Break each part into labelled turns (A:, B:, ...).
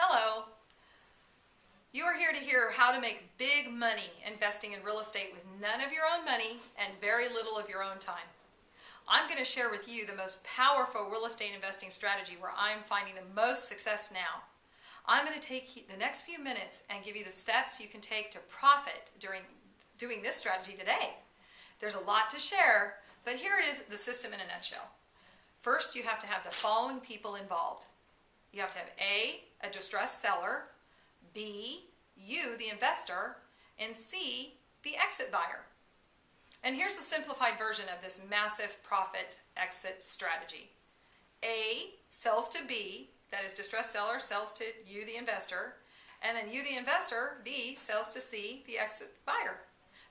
A: Hello. You are here to hear how to make big money investing in real estate with none of your own money and very little of your own time. I'm going to share with you the most powerful real estate investing strategy where I'm finding the most success now. I'm going to take the next few minutes and give you the steps you can take to profit during doing this strategy today. There's a lot to share, but here it is, the system in a nutshell. First, you have to have the following people involved. You have to have A, distressed seller, B, you, the investor, and C, the exit buyer. And here's the simplified version of this massive profit exit strategy. A sells to B, that is distressed seller, sells to you, the investor, and then you, the investor, B, sells to C, the exit buyer.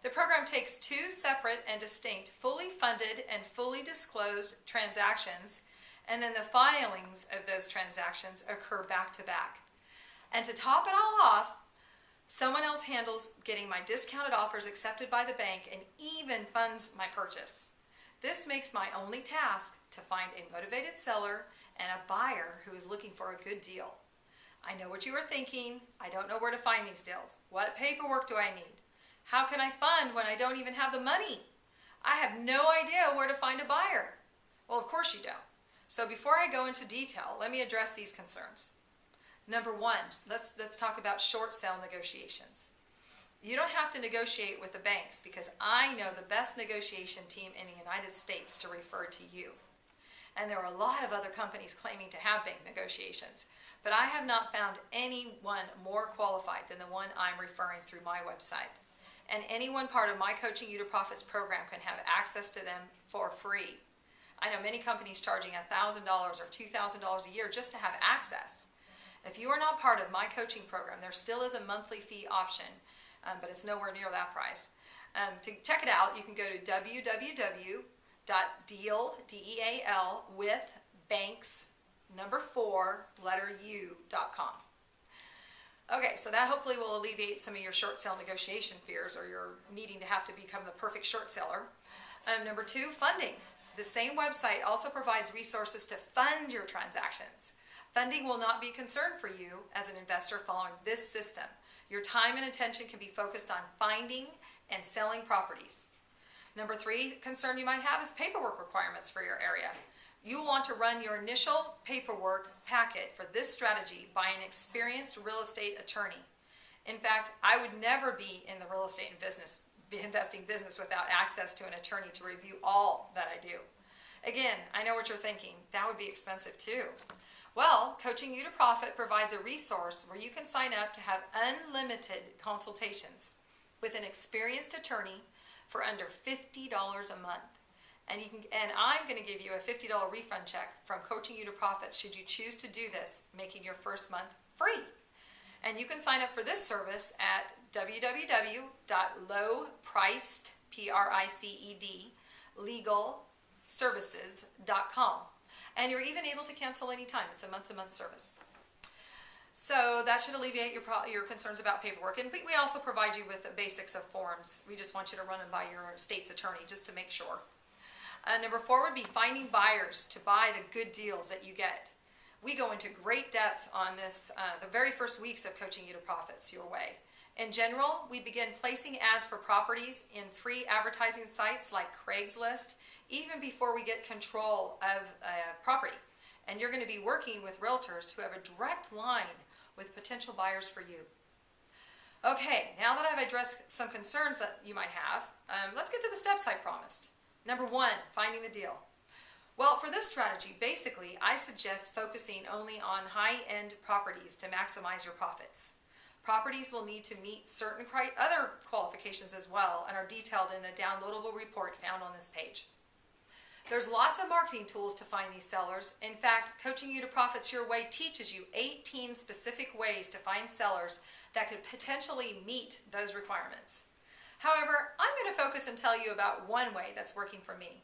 A: The program takes two separate and distinct, fully funded and fully disclosed transactions, and then the filings of those transactions occur back to back. And to top it all off, someone else handles getting my discounted offers accepted by the bank and even funds my purchase. This makes my only task to find a motivated seller and a buyer who is looking for a good deal. I know what you are thinking. I don't know where to find these deals. What paperwork do I need? How can I fund when I don't even have the money? I have no idea where to find a buyer. Well, of course you don't. So before I go into detail, let me address these concerns. Number one, let's talk about short sale negotiations. You don't have to negotiate with the banks because I know the best negotiation team in the United States to refer to you. And there are a lot of other companies claiming to have bank negotiations, but I have not found anyone more qualified than the one I'm referring through my website. And anyone part of my Coaching You to Profits program can have access to them for free. I know many companies charging $1,000 or $2,000 a year just to have access. If you are not part of my coaching program, there still is a monthly fee option, but it's nowhere near that price. To check it out, you can go to www.dealwithbanks4u.com. Okay, so that hopefully will alleviate some of your short sale negotiation fears or your needing to have to become the perfect short seller. Number two, funding. The same website also provides resources to fund your transactions. Funding will not be a concern for you as an investor following this system. Your time and attention can be focused on finding and selling properties. Number three concern you might have is paperwork requirements for your area. You will want to run your initial paperwork packet for this strategy by an experienced real estate attorney. In fact, I would never be in the real estate investing business without access to an attorney to review all that I do. Again, I know what you're thinking. That would be expensive too. Well, Coaching You to Profit provides a resource where you can sign up to have unlimited consultations with an experienced attorney for under $50 a month. And I'm going to give you a $50 refund check from Coaching You to Profit should you choose to do this, making your first month free. And you can sign up for this service at www.lowpricedlegalservices.com. And you're even able to cancel anytime. It's a month-to-month service. So that should alleviate your concerns about paperwork. And we also provide you with the basics of forms. We just want you to run them by your state's attorney just to make sure. Number four would be finding buyers to buy the good deals that you get. We go into great depth on this the very first weeks of Coaching You to Profits your way. In general, we begin placing ads for properties in free advertising sites like Craigslist even before we get control of a property. And you're going to be working with realtors who have a direct line with potential buyers for you. Okay, now that I've addressed some concerns that you might have, let's get to the steps I promised. Number one, finding the deal. Well, for this strategy, basically, I suggest focusing only on high-end properties to maximize your profits. Properties will need to meet certain other qualifications as well and are detailed in the downloadable report found on this page. There's lots of marketing tools to find these sellers. In fact, Coaching You to Profits Your Way teaches you 18 specific ways to find sellers that could potentially meet those requirements. However, I'm going to focus and tell you about one way that's working for me.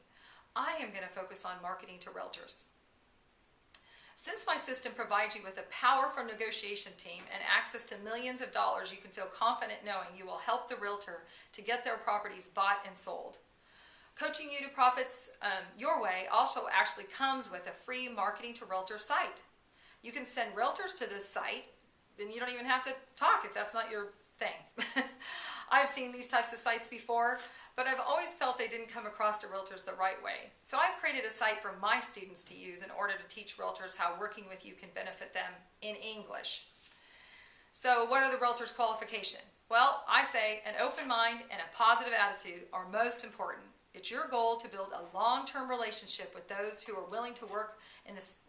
A: I am going to focus on marketing to realtors. Since my system provides you with a powerful negotiation team and access to millions of dollars, you can feel confident knowing you will help the realtor to get their properties bought and sold. Coaching You to Profits Your Way also actually comes with a free marketing to realtor site. You can send realtors to this site and you don't even have to talk if that's not your thing. I've seen these types of sites before, but I've always felt they didn't come across to realtors the right way. So I've created a site for my students to use in order to teach realtors how working with you can benefit them in English. So what are the realtor's qualifications? Well, I say an open mind and a positive attitude are most important. It's your goal to build a long-term relationship with those who are willing to work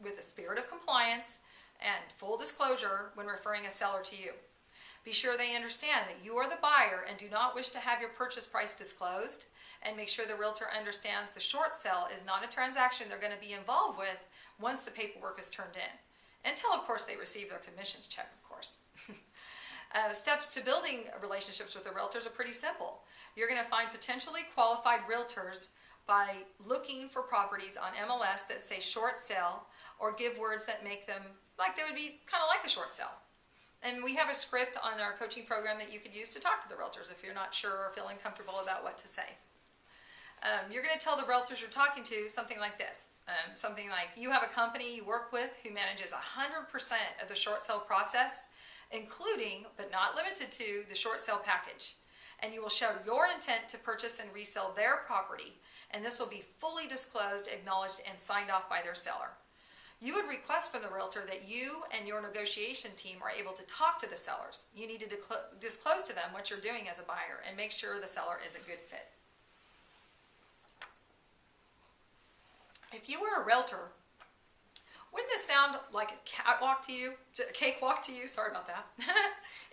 A: with a spirit of compliance and full disclosure when referring a seller to you. Be sure they understand that you are the buyer and do not wish to have your purchase price disclosed, and make sure the realtor understands the short sale is not a transaction they're going to be involved with once the paperwork is turned in, until of course they receive their commissions check, of course. Steps to building relationships with the realtors are pretty simple. You're going to find potentially qualified realtors by looking for properties on MLS that say short sale or give words that make them like they would be kind of like a short sale. And we have a script on our coaching program that you could use to talk to the realtors if you're not sure or feeling comfortable about what to say. You're going to tell the realtors you're talking to something like this. Something like, you have a company you work with who manages 100% of the short sale process, including, but not limited to, the short sale package. And you will show your intent to purchase and resell their property, and this will be fully disclosed, acknowledged, and signed off by their seller. You would request from the realtor that you and your negotiation team are able to talk to the sellers. You need to disclose to them what you're doing as a buyer and make sure the seller is a good fit. If you were a realtor, wouldn't this sound like a catwalk to you? A cakewalk to you? Sorry about that.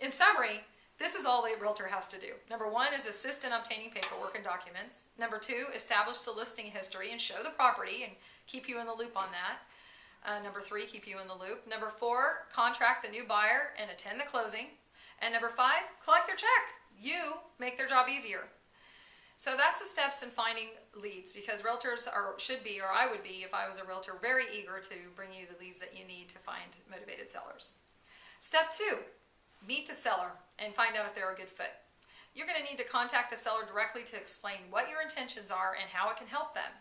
A: In summary, this is all the realtor has to do. Number one is assist in obtaining paperwork and documents. Number two, establish the listing history and show the property and keep you in the loop on that. Number three, keep you in the loop. Number four, contract the new buyer and attend the closing. And number five, collect their check. You make their job easier. So that's the steps in finding leads, because realtors should be, or I would be if I was a realtor, very eager to bring you the leads that you need to find motivated sellers. Step two, meet the seller and find out if they're a good fit. You're going to need to contact the seller directly to explain what your intentions are and how it can help them.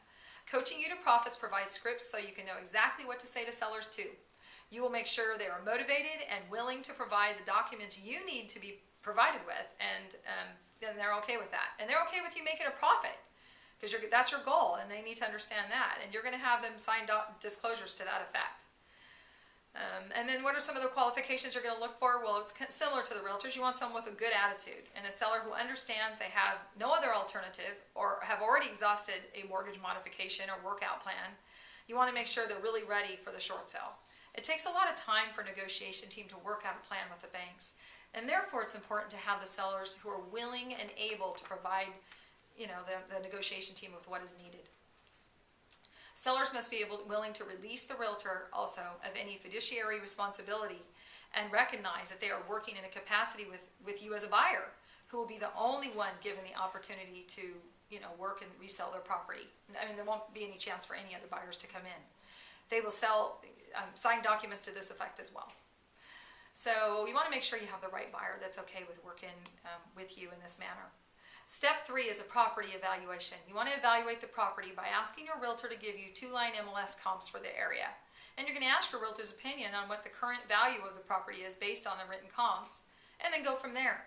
A: Coaching You to Profits provides scripts so you can know exactly what to say to sellers too. You will make sure they are motivated and willing to provide the documents you need to be provided with, and then they're okay with that. And they're okay with you making a profit, because that's your goal, and they need to understand that. And you're going to have them sign disclosures to that effect. And then what are some of the qualifications you're going to look for? Well, it's similar to the realtors. You want someone with a good attitude and a seller who understands they have no other alternative or have already exhausted a mortgage modification or workout plan. You want to make sure they're really ready for the short sale. It takes a lot of time for a negotiation team to work out a plan with the banks. And therefore, it's important to have the sellers who are willing and able to provide, the negotiation team with what is needed. Sellers must be willing to release the realtor also of any fiduciary responsibility and recognize that they are working in a capacity with you as a buyer, who will be the only one given the opportunity to work and resell their property. I mean, there won't be any chance for any other buyers to come in. They will sign documents to this effect as well. So you want to make sure you have the right buyer that's okay with working with you in this manner. Step three is a property evaluation. You want to evaluate the property by asking your realtor to give you 2-line MLS comps for the area. And you're going to ask your realtor's opinion on what the current value of the property is based on the written comps, and then go from there.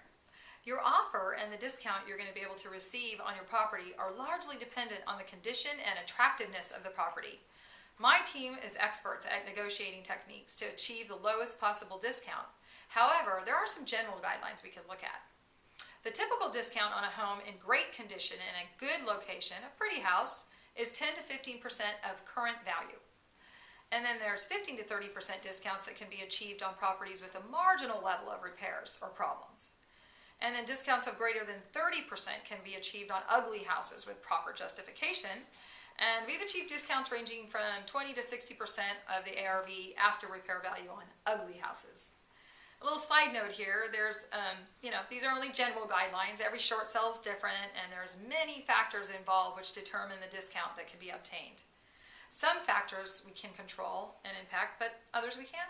A: Your offer and the discount you're going to be able to receive on your property are largely dependent on the condition and attractiveness of the property. My team is experts at negotiating techniques to achieve the lowest possible discount. However, there are some general guidelines we can look at. The typical discount on a home in great condition in a good location, a pretty house, is 10 to 15% of current value. And then there's 15 to 30% discounts that can be achieved on properties with a marginal level of repairs or problems. And then discounts of greater than 30% can be achieved on ugly houses with proper justification. And we've achieved discounts ranging from 20 to 60% of the ARV after repair value on ugly houses. A little side note here, there's, these are only general guidelines. Every short sale is different, and there's many factors involved which determine the discount that can be obtained. Some factors we can control and impact, but others we can't.